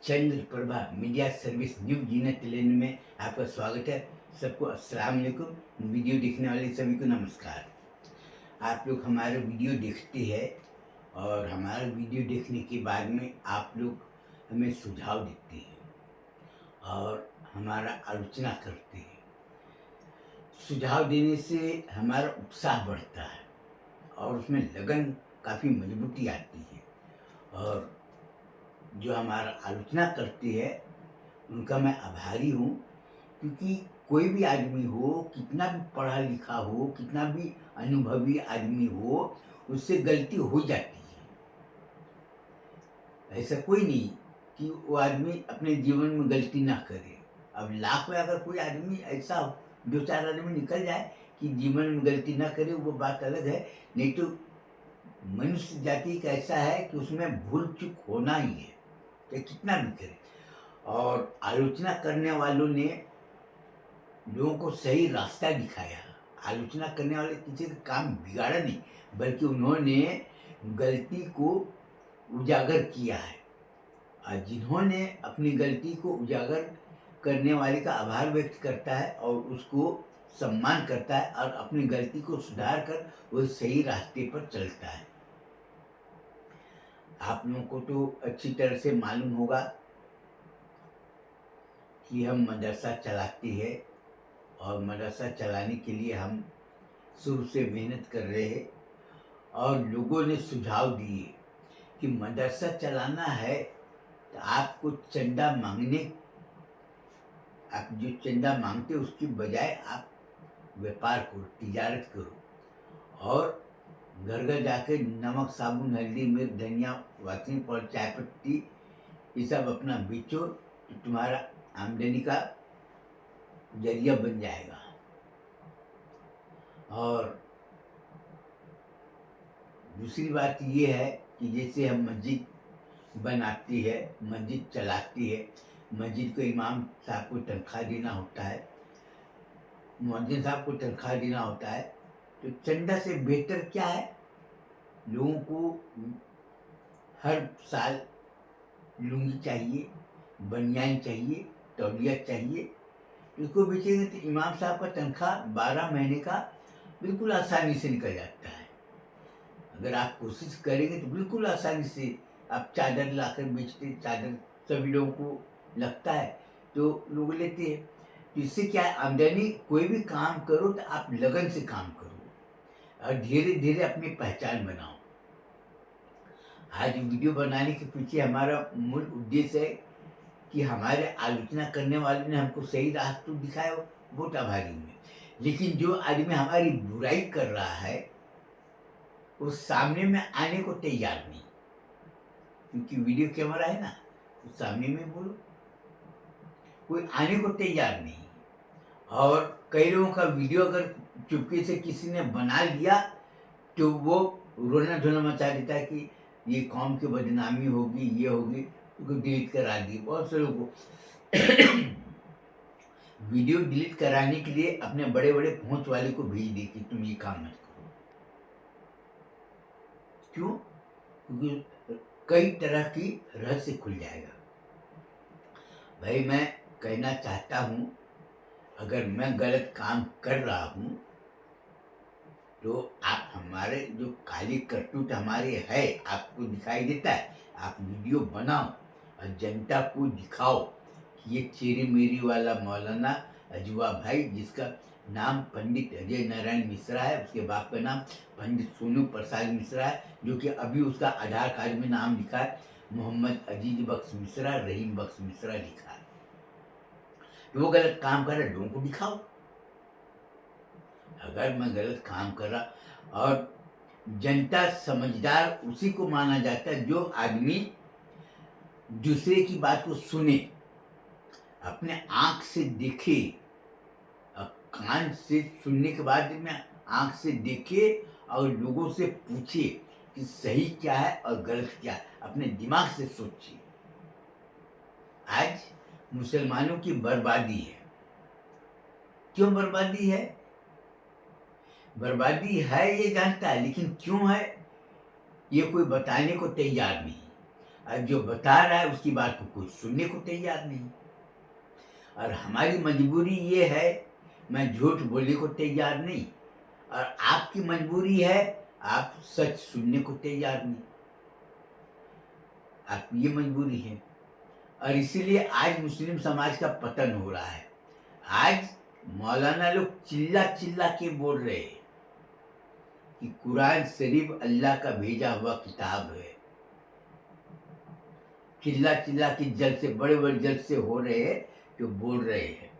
चंद्र Prabha media service new जीना channel में आपका स्वागत है। सबको अस्सलाम वालेकुम। वीडियो देखने वाले सभी को नमस्कार। आप लोग हमारा वीडियो देखते हैं और हमारा वीडियो देखने के बाद में आप लोग हमें सुझाव देते हैं और हमारा आलोचना करते हैं। सुझाव देने से हमारा उत्साह बढ़ता है और उसमें लगन काफ़ी मजबूती आती है। और जो हमारा आलोचना करते हैं उनका मैं आभारी हूँ, क्योंकि कोई भी आदमी हो, कितना भी पढ़ा लिखा हो, कितना भी अनुभवी आदमी हो, उससे गलती हो जाती है। ऐसा कोई नहीं कि वो आदमी अपने जीवन में गलती ना करे। अब लाख में अगर कोई आदमी ऐसा हो, दो चार आदमी निकल जाए कि जीवन में गलती ना करे, वो बात अलग है। नहीं तो मनुष्य जाति का ऐसा है कि उसमें भूल चूक होना ही है, चाहे कितना भी करे। और आलोचना करने वालों ने लोगों को सही रास्ता दिखाया। आलोचना करने वाले किसी का काम बिगाड़ा नहीं, बल्कि उन्होंने गलती को उजागर किया है। और जिन्होंने अपनी गलती को उजागर करने वाले का आभार व्यक्त करता है और उसको सम्मान करता है और अपनी गलती को सुधार कर वो सही रास्ते पर चलता है। आप लोगों को तो अच्छी तरह से मालूम होगा कि हम मदरसा चलाते हैं और मदरसा चलाने के लिए हम शुरू से मेहनत कर रहे हैं। और लोगों ने सुझाव दिए कि मदरसा चलाना है तो आपको चंदा मांगने, आप जो चंदा मांगते उसकी बजाय आप व्यापार करो, तिजारत करो और घर घर जाके नमक, साबुन, हल्दी, मिर्च, धनिया, वासनी पाउडर, चाय पत्ती ये सब अपना बेचो तो तुम्हारा आमदनी का जरिया बन जाएगा। और दूसरी बात ये है कि जैसे हम मस्जिद बनाती है, मस्जिद चलाती है, मस्जिद को इमाम साहब को तनख्वाह देना होता है, मुअज्जिन साहब को तनख्वाह देना होता है, तो चंदा से बेहतर क्या है? लोगों को हर साल लुंगी चाहिए, बनियान चाहिए, तौलिया चाहिए। इसको बेचेंगे तो इमाम साहब का तनख्वाह 12 महीने का बिल्कुल आसानी से निकल जाता है। अगर आप कोशिश करेंगे तो बिल्कुल आसानी से आप चादर लाकर बेचते, चादर सभी लोगों को लगता है तो लोग लेते हैं। तो इससे क्या है, आमदनी, कोई भी काम करो तो आप लगन से काम करो और धीरे धीरे अपनी पहचान बनाओ। आज वीडियो बनाने के पीछे हमारा मूल उद्देश्य है कि हमारे आलोचना करने वालों ने हमको सही रास्ता दिखाया, बहुत आभारी हूँ। लेकिन जो आदमी हमारी बुराई कर रहा है वो सामने में आने को तैयार नहीं, क्योंकि वीडियो कैमरा है ना, तो सामने में बोलो, कोई आने को तैयार नहीं। और कई लोगों का वीडियो अगर चुपके से किसी ने बना लिया तो वो रोना धोना मचा देता है कि ये कौम की बदनामी होगी, ये होगी, तो डिलीट करा दी। बहुत से लोगों को वीडियो डिलीट कराने के लिए अपने बड़े बड़े पहुंच वाले को भेज दी कि तुम ये काम मत करो। क्यों? क्योंकि कई तरह की रहस्य खुल जाएगा। भाई मैं कहना चाहता हूँ, अगर मैं गलत काम कर रहा हूँ तो आप हमारे जो काली करतूत हमारे है आपको दिखाई देता है, आप वीडियो बनाओ और जनता को दिखाओ कि ये चेरी मेरी वाला मौलाना अजवा भाई, जिसका नाम पंडित अजय नारायण मिश्रा है, उसके बाप का नाम पंडित सोनू प्रसाद मिश्रा है, जो कि अभी उसका आधार कार्ड में नाम लिखा है मोहम्मद अजीज बख्श मिश्रा, रहीम बख्श मिश्रा लिखा है। तो वो गलत काम कर रहे, लोगों को दिखाओ। अगर मैं गलत काम कर रहा, और जनता समझदार उसी को माना जाता है जो आदमी दूसरे की बात को सुने, अपने आंख से देखे, कान से सुनने के बाद में आंख से देखे और लोगों से पूछे कि सही क्या है और गलत क्या है, अपने दिमाग से सोचिए। आज मुसलमानों की बर्बादी है। क्यों बर्बादी है? बर्बादी है ये जानता है, लेकिन क्यों है ये कोई बताने को तैयार नहीं। और जो बता रहा है उसकी बात को कोई सुनने को तैयार नहीं। और हमारी मजबूरी ये है, मैं झूठ बोलने को तैयार नहीं, और आपकी मजबूरी है आप सच सुनने को तैयार नहीं। आपकी ये मजबूरी है, और इसीलिए आज मुस्लिम समाज का पतन हो रहा है। आज मौलाना लोग चिल्ला चिल्ला के बोल रहे हैं कि कुरान शरीफ अल्लाह का भेजा हुआ किताब है। चिल्ला चिल्ला के जल से, बड़े बड़े जल से हो रहे हैं जो बोल रहे हैं।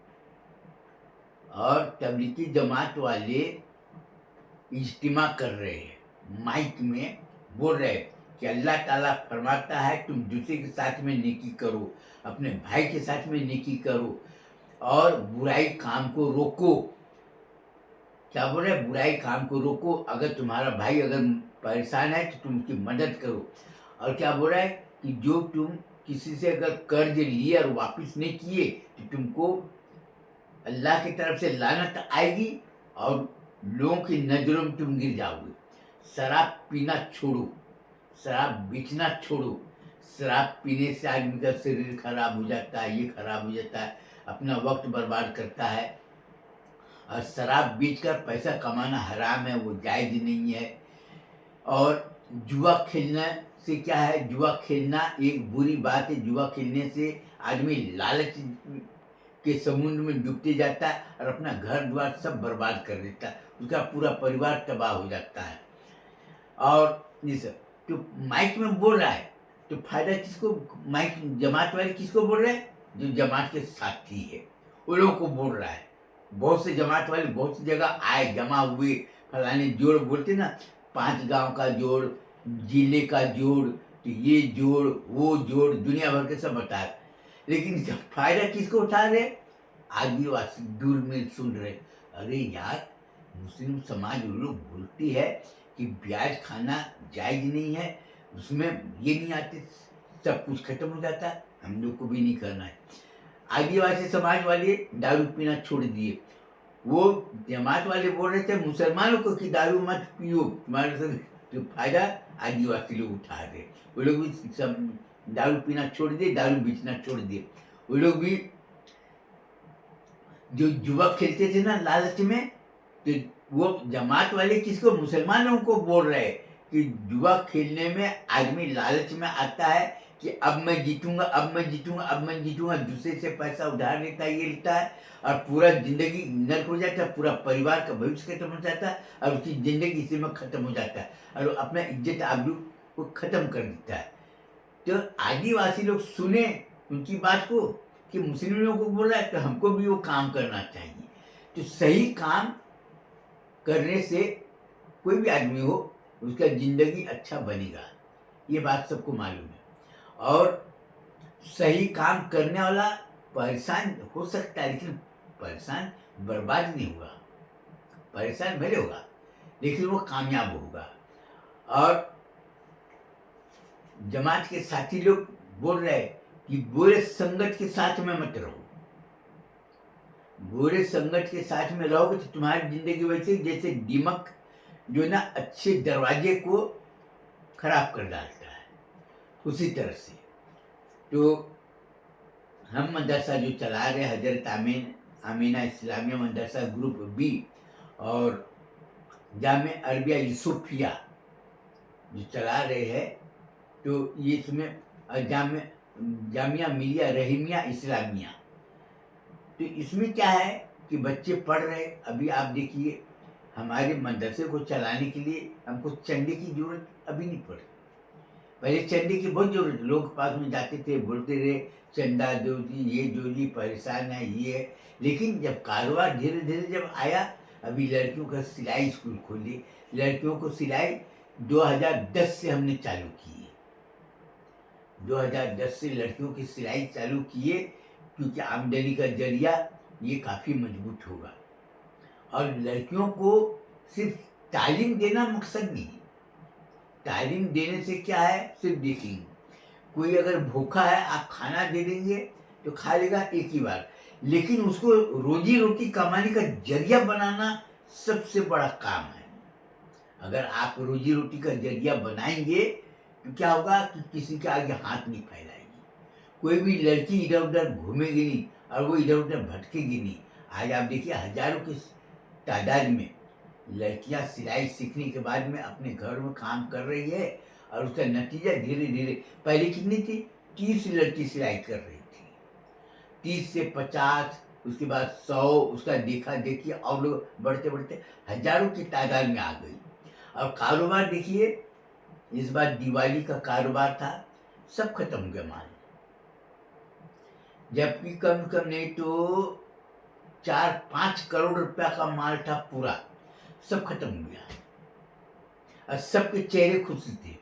और तबलीगी जमात वाले इज्तिमा कर रहे हैं, माइक में बोल रहे हैं कि अल्लाह ताला फरमाता है तुम दूसरे के साथ में नेकी करो, अपने भाई के साथ में नेकी करो, और बुराई काम को रोको। क्या बोल रहे हैं? बुराई काम को रोको। अगर तुम्हारा भाई अगर परेशान है तो तुम उसकी मदद करो। और क्या बोल रहा है कि जो तुम किसी से अगर कर्ज लिए और वापस नहीं किए तो तुमको अल्लाह की तरफ से लानत आएगी और लोगों की नज़रों में तुम गिर जाओगे। शराब पीना छोड़ो, शराब बेचना छोड़ो। शराब पीने से आदमी का शरीर खराब हो जाता है, ये खराब हो जाता है, अपना वक्त बर्बाद करता है। और शराब बेचकर पैसा कमाना हराम है, वो जायज़ नहीं है। और जुआ खेलने से क्या है? जुआ खेलना एक बुरी बात है। जुआ खेलने से आदमी लालच के समुद्र में डूबते जाता है और अपना घर द्वार सब बर्बाद कर देता है, उसका पूरा परिवार तबाह हो जाता है। और जिस तो माइक में बोल रहा है तो फायदा किसको? माइक जमात वाले किसको बोल रहे हैं? जो जमात के साथी है वो लोगों को बोल रहा है। बहुत से जमात वाले बहुत सी जगह आए, जमा हुए, फलाने जोड़ बोलते ना, 5 गांव का जोड़, जिले का जोड़, तो ये जोड़ वो जोड़, दुनिया भर के सब बताए। लेकिन फायदा किसको उठा रहे? आदिवासी दूर में सुन रहे। अरे यार, मुस्लिम समाज वो लोग बोलती है कि ब्याज खाना जायज नहीं है, उसमें ये नहीं आते, सब कुछ खत्म हो जाता है, हम लोग को भी नहीं करना है। आदिवासी समाज वाले दारू पीना छोड़ दिए। वो जमात वाले बोल रहे थे मुसलमानों को कि दारू मत पियो, तुम्हारे से तो फायदा आदिवासी लोग उठा रहे। वो लोग भी सब दारू पीना छोड़ दिए, दारू बेचना छोड़ दिए। वो लोग भी जो जुआ खेलते थे ना लालच में, तो वो जमात वाले किसको? मुसलमानों को बोल रहे कि जुआ खेलने में आदमी लालच में आता है कि अब मैं जीतूंगा, अब मैं जीतूंगा, अब मैं जीतूंगा, दूसरे से पैसा उधार लेता है, ये लेता है, और पूरा जिंदगी नर्क हो जाता है, पूरा परिवार का भविष्य खत्म हो जाता है, और उसकी जिंदगी इसी में खत्म हो जाता है, और अपना इज्जत आबरू को खत्म कर देता है। तो आदिवासी लोग सुने उनकी बात को कि मुस्लिम लोगों को बोल रहा है तो हमको भी वो काम करना चाहिए। तो सही काम करने से कोई भी आदमी हो उसका ज़िंदगी अच्छा बनेगा, ये बात सबको मालूम है। और सही काम करने वाला परेशान हो सकता है, लेकिन परेशान बर्बाद नहीं होगा। परेशान भले होगा लेकिन वो कामयाब होगा। और जमात के साथी लोग बोल रहे हैं कि बुरे संगत के साथ में मत रहो। बुरे संगत के साथ में रहोगे तो तुम्हारी जिंदगी वैसे जैसे दीमक जो ना अच्छे दरवाजे को खराब कर डालता है, उसी तरह से। तो हम मदरसा जो चला रहे हजरत आमीना इस्लामिया मदरसा ग्रुप बी और जामिया अरबिया यूसुफिया जो चला रहे हैं, तो ये इसमें जामिया मिलिया रहीमिया इस्लामिया, तो इसमें क्या है कि बच्चे पढ़ रहे। अभी आप देखिए हमारे मदरसे को चलाने के लिए हमको चंदे की जरूरत अभी नहीं पड़ी। पहले चंदे की बहुत जरूरत, लोग पास में जाते थे, बोलते रहे चंदा दो जी, ये दो जी, परेशान है, ये है। लेकिन जब कारोबार धीरे धीरे जब आया, अभी लड़कियों का सिलाई स्कूल खोली, लड़कियों को सिलाई 2010 से हमने चालू की है। 2010 से लड़कियों की सिलाई चालू किए, क्योंकि आमदनी का जरिया ये काफ़ी मजबूत होगा। और लड़कियों को सिर्फ तालीम देना मकसद नहीं है। तालीम देने से क्या है, सिर्फ देखेंगे, कोई अगर भूखा है आप खाना दे देंगे तो खा लेगा एक ही बार, लेकिन उसको रोजी रोटी कमाने का जरिया बनाना सबसे बड़ा काम है। अगर आप रोजी रोटी का जरिया बनाएंगे तो क्या होगा कि किसी के आगे हाथ नहीं फैलाएगी। कोई भी लड़की इधर उधर घूमेगी नहीं और वो इधर उधर भटकेगी नहीं। आज आप देखिए हजारों की तादाद में लड़कियां सिलाई सीखने के बाद में अपने घर में काम कर रही है और उसका नतीजा धीरे धीरे, पहले कितनी थी, 30 लड़की सिलाई कर रही थी, 30 से 50, उसके बाद 100, उसका देखा देखिए और लोग बढ़ते बढ़ते हजारों की तादाद में आ गई। और कारोबार देखिए, इस बार दिवाली का कारोबार था, सब खत्म हो गया माल, जबकि कम कम नहीं तो 4-5 करोड़ रुपया का माल था पूरा, सब खत्म हो गया और सबके चेहरे खुश थे,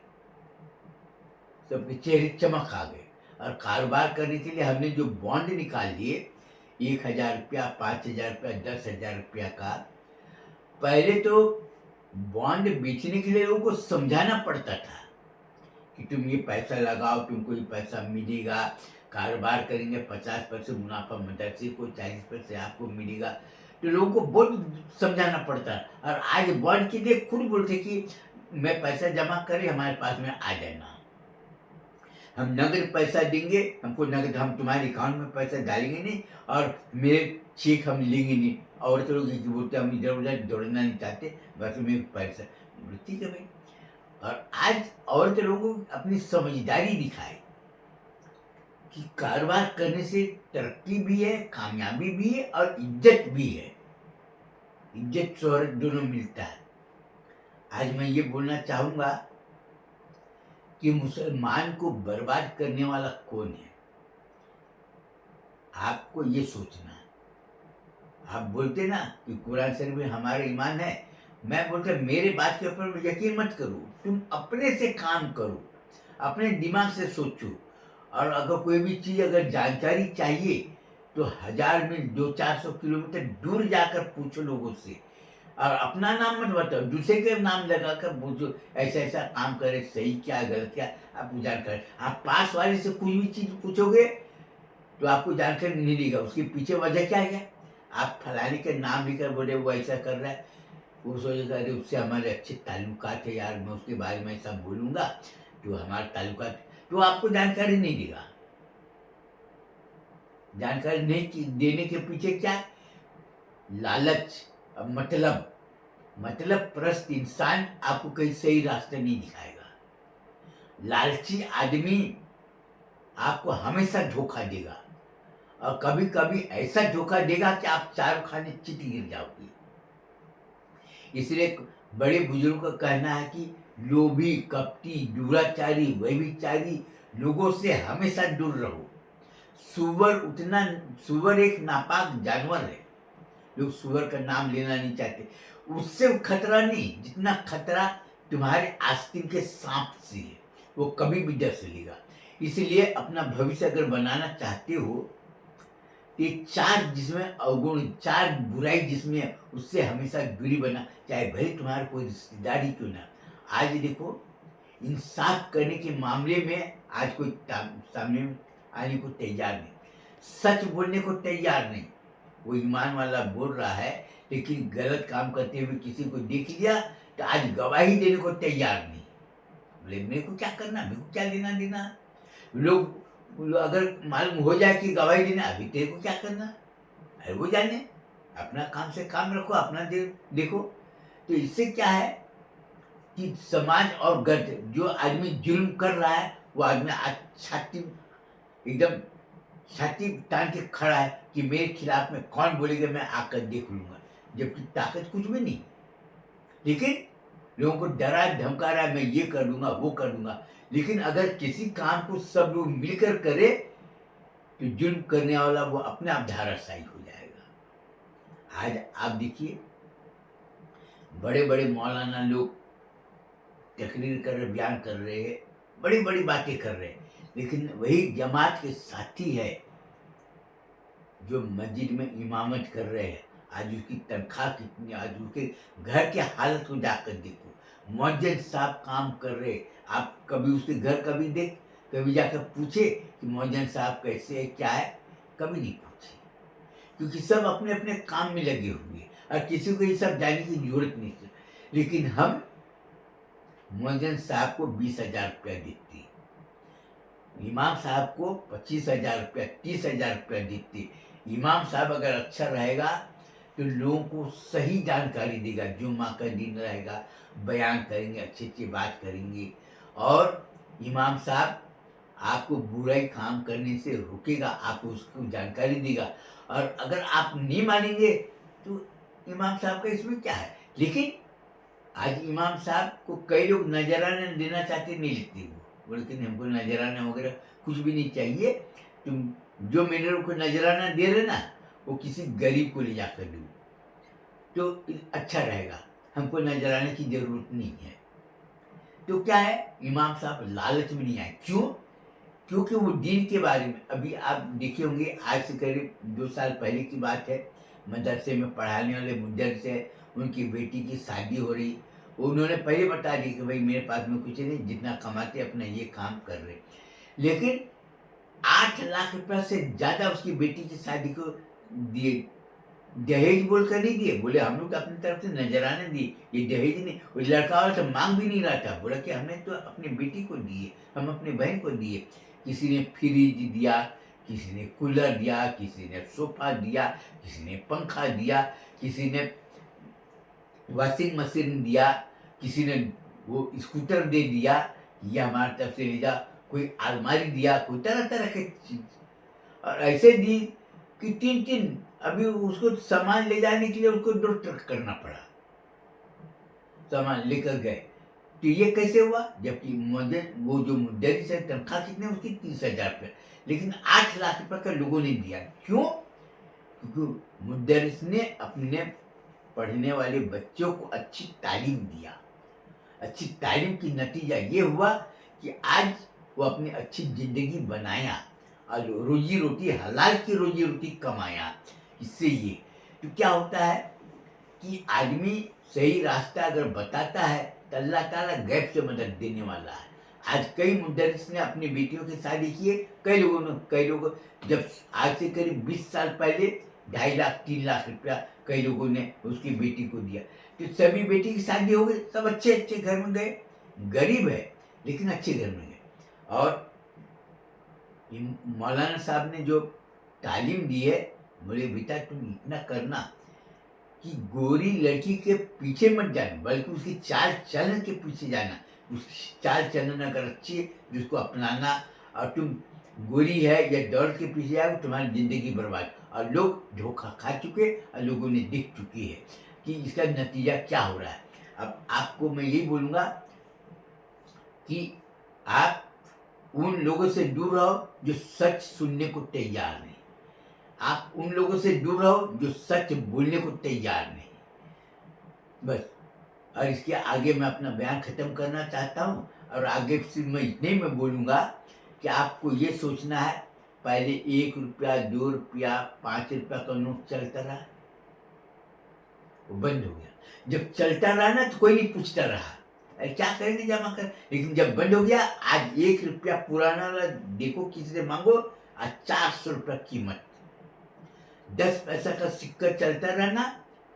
सबके चेहरे चमक आ गए। और कारोबार करने के लिए हमने जो बॉन्ड निकाल लिए, 1,000 रुपया, 5,000 रुपया, 10,000 रुपया का, पहले तो बॉन्ड बेचने के लिए लोगों को समझाना पड़ता था कि तुम ये पैसा लगाओ, तुमको ये पैसा मिलेगा, कारोबार करेंगे 50% मुनाफा मदरसे को, 40% आपको मिलेगा। तो लोगों को बहुत समझाना पड़ता है। और आज बॉन्ड के लिए खुद बोलते कि मैं पैसा जमा करे, हमारे पास में आ जाना, हम नगद पैसा देंगे, हमको नगद, हम तुम्हारे अकाउंट में पैसा डालेंगे नहीं और मेरे चेक हम लेंगे नहीं। औरत लोग ये बोलते हम इधर उधर दौड़ना नहीं चाहते, बस मेरे पैसा। ठीक है भाई। और आज औरत लोगों को अपनी समझदारी दिखाए कि कारोबार करने से तरक्की भी है, कामयाबी भी है और इज्जत भी है, इज्जत शोहरत दोनों मिलता है। आज मैं ये बोलना चाहूंगा कि मुसलमान को बर्बाद करने वाला कौन है, आपको ये सोचना है। आप बोलते ना कि कुरान शरीफ में हमारा ईमान है, मैं बोलता मेरे बात के ऊपर यकीन मत करो, तुम अपने से काम करो, अपने दिमाग से सोचो। और अगर कोई भी चीज़ अगर जानकारी चाहिए तो 1000 मील 200-400 किलोमीटर दूर जाकर पूछो लोगों से, और अपना नाम मत बताओ, दूसरे के नाम लगाकर पूछो, ऐसा ऐसा काम करे, सही क्या गलत क्या, आपको जानकारी। आप पास वाले से कोई भी चीज़ पूछोगे तो आपको जानकारी नहीं देगा, उसके पीछे वजह क्या है। आप फलाने के नाम लेकर बोले वो ऐसा कर रहा है, वो सोचेगा अरे उससे हमारे अच्छे ताल्लुकात है यार, मैं उसके बारे में ऐसा बोलूँगा तो हमारे ताल्लुकात, तो आपको जानकारी नहीं देगा। जानकारी नहीं देने के पीछे क्या, लालच, मतलब प्रस्त इंसान आपको कहीं सही रास्ते नहीं दिखाएगा। लालची आदमी आपको हमेशा धोखा देगा और कभी कभी ऐसा धोखा देगा कि आप चारों खाने चित गिर जाओगे। इसलिए बड़े बुजुर्गों का कहना है कि लोभी, कपटी, दुराचारी, व्यभिचारी लोगों से हमेशा दूर रहो। सुअर एक नापाक जानवर है, लोग सुअर का नाम लेना नहीं चाहते। उससे खतरा नहीं जितना खतरा तुम्हारे आस्तीन के सांप से है, वो कभी भी डर से लेगा। इसलिए अपना भविष्य अगर बनाना चाहते हो, ये 4 जिसमें अवगुण, 4 बुराई जिसमें है, उससे हमेशा दूरी बना, चाहे भले तुम्हारा कोई रिश्तेदार ही क्यों ना। आज देखो, इंसाफ करने के मामले में आज कोई सामने आने को तैयार नहीं, सच बोलने को तैयार नहीं। वो ईमान वाला बोल रहा है, लेकिन गलत काम करते हुए किसी को देख लिया तो आज गवाही देने को तैयार नहीं। बोले मेरे को क्या करना, मेरे को क्या लेना देना। लोग अगर मालूम हो जाए कि गवाही देना, अभी तेरे को क्या करना, अरे वो जाने, अपना काम से काम रखो, अपना देखो। तो इससे क्या है कि समाज और गर्द जो आदमी जुल्म कर रहा है, वो आदमी आज एकदम छाती तान के खड़ा है कि मेरे खिलाफ में कौन बोलेगा, मैं आकर देख लूंगा, जबकि ताकत कुछ भी नहीं। लेकिन लोगों को डरा धमका रहा है, मैं ये कर दूंगा, वो कर दूंगा। लेकिन अगर किसी काम को सब लोग मिलकर करे तो जुल्म करने वाला वो अपने आप धाराशायी हो जाएगा। आज आप देखिए, बड़े बड़े मौलाना लोग तकरीर कर रहे, बयान कर रहे हैं, बड़ी बड़ी बातें कर रहे हैं, लेकिन वही जमात के साथी है जो मस्जिद में इमामत कर रहे हैं, आज उसकी तनख्वाह कितनी, आज उसके घर की हालत को जाकर देखो। मुअज्जिन साहब काम कर रहे, आप कभी उसके घर कभी जाकर पूछे कि मुअज्जिन साहब कैसे है, क्या है, कभी नहीं पूछे, क्योंकि सब अपने अपने काम में लगे हुए और किसी को ये सब जानने की जरूरत नहीं थी। लेकिन हम मुअज्जिन साहब को 20,000 रुपया देती, इमाम साहब को 25,000 रुपया, 30,000 रुपया देती। इमाम साहब अगर अच्छा रहेगा तो लोगों को सही जानकारी देगा, जुम्मा का दिन रहेगा, बयान करेंगे, अच्छी अच्छी बात करेंगे, और इमाम साहब आपको बुराई काम करने से रोकेगा, आपको उसको जानकारी देगा। और अगर आप नहीं मानेंगे तो इमाम साहब का इसमें क्या है। लेकिन आज इमाम साहब को कई लोग नजराना देना चाहते, नहीं लेते, वो बोलते नहीं हमको नजराना वगैरह कुछ भी नहीं चाहिए, तुम जो मिनरों को नजराना दे रहे ना वो किसी गरीब को ले जाकर दो तो अच्छा रहेगा, हमको नजराने की जरूरत नहीं है। तो क्या है, इमाम साहब लालच में नहीं आए। क्यों? क्योंकि वो दीन के बारे में, अभी आप देखे होंगे, आज से करीब 2 साल पहले की बात है, मदरसे में पढ़ाने वाले मुदर्रिस है, उनकी बेटी की शादी हो रही, उन्होंने पहले बता दिया कि भाई मेरे पास में कुछ नहीं, जितना कमाते अपना ये काम कर रहे। लेकिन 8 लाख रुपया से ज़्यादा उसकी बेटी की शादी को दिए, दहेज बोलकर नहीं दिए, बोले हम लोग अपनी तरफ से नजराने दिए, ये दहेज नहीं। वो लड़का वाला तो मांग भी नहीं रहा था, बोला कि हमने तो अपनी बेटी को दिए, हम अपनी बहन को दिए। किसी ने फ्रिज दिया, किसी ने कूलर दिया, किसी ने सोफा दिया, किसी ने पंखा दिया, किसी ने वॉशिंग मशीन दिया, किसी ने वो स्कूटर दे दिया, ये हमारे तरफ से ले जा, कोई अलमारी दिया, कोई तरह तरह के चीज, और ऐसे दी कि 3-3, अभी उसको सामान ले जाने के लिए उसको 2 ट्रक करना पड़ा, सामान लेकर गए। तो ये कैसे हुआ, जबकि वो जो मुदर्रिस है तनख्वाह कितने उसकी 30,000 रुपये, लेकिन 8 लाख रुपये का लोगों ने दिया। क्यों? क्योंकि मुदर्रिस ने अपने पढ़ने वाले बच्चों को अच्छी तालीम दिया। अच्छी तालीम की नतीजा ये हुआ कि आज वो अपनी अच्छी जिंदगी बनाया और रोजी रोटी, हलाल की रोजी रोटी कमाया। इससे ये तो क्या होता है कि आदमी सही रास्ता अगर बताता है तो अल्लाह ताला गैब से मदद देने वाला है। आज कई मुदर्रिस ने अपनी बेटियों की शादी किए, कई लोगों जब आज से करीब 20 साल पहले 2.5 लाख 3 लाख रुपया कई लोगों ने उसकी बेटी को दिया, तो सभी बेटी की शादी हो गई, सब अच्छे अच्छे घर में गए, गरीब है लेकिन अच्छे घर में गए। और मौलाना साहब ने जो तालीम दी है, बोले बेटा तुम इतना करना कि गोरी लड़की के पीछे मत जाना, बल्कि उसकी चाल चलन के पीछे जाना। उसकी चाल चलन अगर अच्छी है जिसको अपनाना, और तुम गोरी है या दौड़ के पीछे आओ तुम्हारी जिंदगी बर्बाद। और लोग धोखा खा चुके और लोगों ने दिख चुकी है कि इसका नतीजा क्या हो रहा है। अब आपको मैं यही बोलूँगा कि आप उन लोगों से दूर रहो जो सच सुनने को तैयार नहीं, आप उन लोगों से दूर रहो जो सच बोलने को तैयार नहीं। बस, और इसके आगे मैं अपना बयान ख़त्म करना चाहता हूँ, और आगे सिर्फ मैं इतने ही मैं बोलूँगा कि आपको ये सोचना है, पहले 1 रुपया 2 रुपया 5 रुपया का नोट चलता रहा, वो बंद हो गया। जब चलता रहा ना तो कोई नहीं पूछता रहा अरे क्या करेंगे जमा कर, लेकिन जब बंद हो गया, आज 1 रुपया पुराना वाला देखो किसी से मांगो, आज 400 रुपया कीमत। 10 पैसा का सिक्का चलता रहा ना,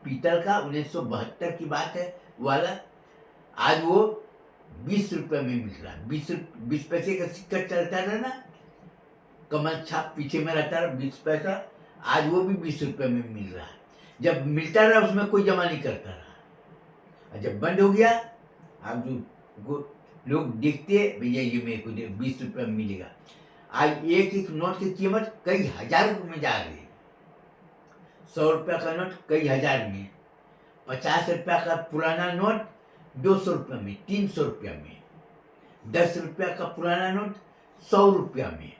पीतल का, 1972 की बात है वाला, आज वो 20 रुपये में मिल रहा है। 20 पैसे का सिक्का चलता रहा ना, कमल छाप पीछे में रहता रहा 20 पैसा, आज वो भी 20 रुपये में मिल रहा है। जब मिलता रहा उसमें कोई जमा नहीं करता रहा, और जब बंद हो गया, आप जो लोग देखते हैं भैया ये मेरे को 20 रुपये में मिलेगा, आज एक एक नोट की कीमत कई हजार रुपये में जा रही है। 100 रुपया का नोट कई हजार में, 50 रुपया का पुराना नोट 200 रुपये में, 300 रुपया में, 10 रुपया का पुराना नोट 100 रुपया में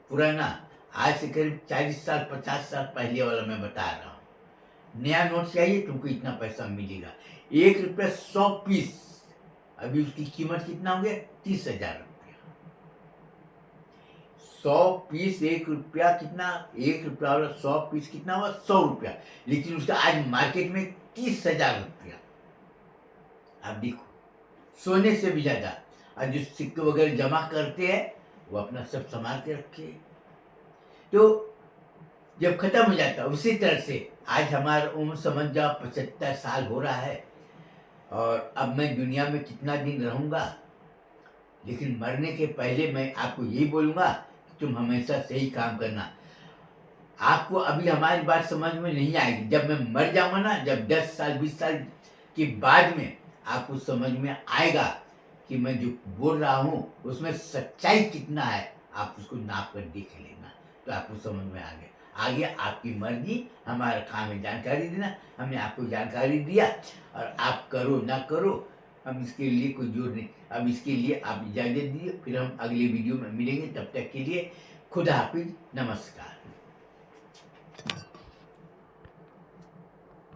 पुराना। आज से करीब 40 साल 50 साल पहले वाला मैं बता रहा हूँ। नया नोट चाहिए तुमको इतना पैसा मिलेगा। 1 रुपया 100 पीस, अभी उसकी कीमत कितना हो गया, 30,000 रुपया। 100 पीस 1 रुपया कितना, 1 रुपया वाला 100 पीस कितना हुआ, 100 रुपया, लेकिन उसका आज मार्केट में 30,000 रुपया। आप देखो, सोने से भी ज्यादा। और जो सिक्के वगैरह जमा करते हैं वो अपना सब संभाल के रखे, तो जब खत्म हो जाता है, उसी तरह से आज हमारा उम्र समझ जाओ 75 साल हो रहा है, और अब मैं दुनिया में कितना दिन रहूँगा, लेकिन मरने के पहले मैं आपको यही बोलूँगा कि तुम हमेशा सही काम करना। आपको अभी हमारी बात समझ में नहीं आएगी, जब मैं मर जाऊँगा ना, जब 10 साल 20 साल के बाद में आपको समझ में आएगा कि मैं जो बोल रहा हूँ उसमें सच्चाई कितना है, आप उसको नाप कर देख लेना, तो आपको समझ में आ गया। आगे आपकी मर्जी, हमारा काम है जानकारी देना, हमने आपको जानकारी दिया और आप करो ना करो, हम इसके लिए कोई जोर नहीं। अब इसके लिए आप इजाज़त दीजिए, फिर हम अगले वीडियो में मिलेंगे, तब तक के लिए खुदा हाफिज़, नमस्कार।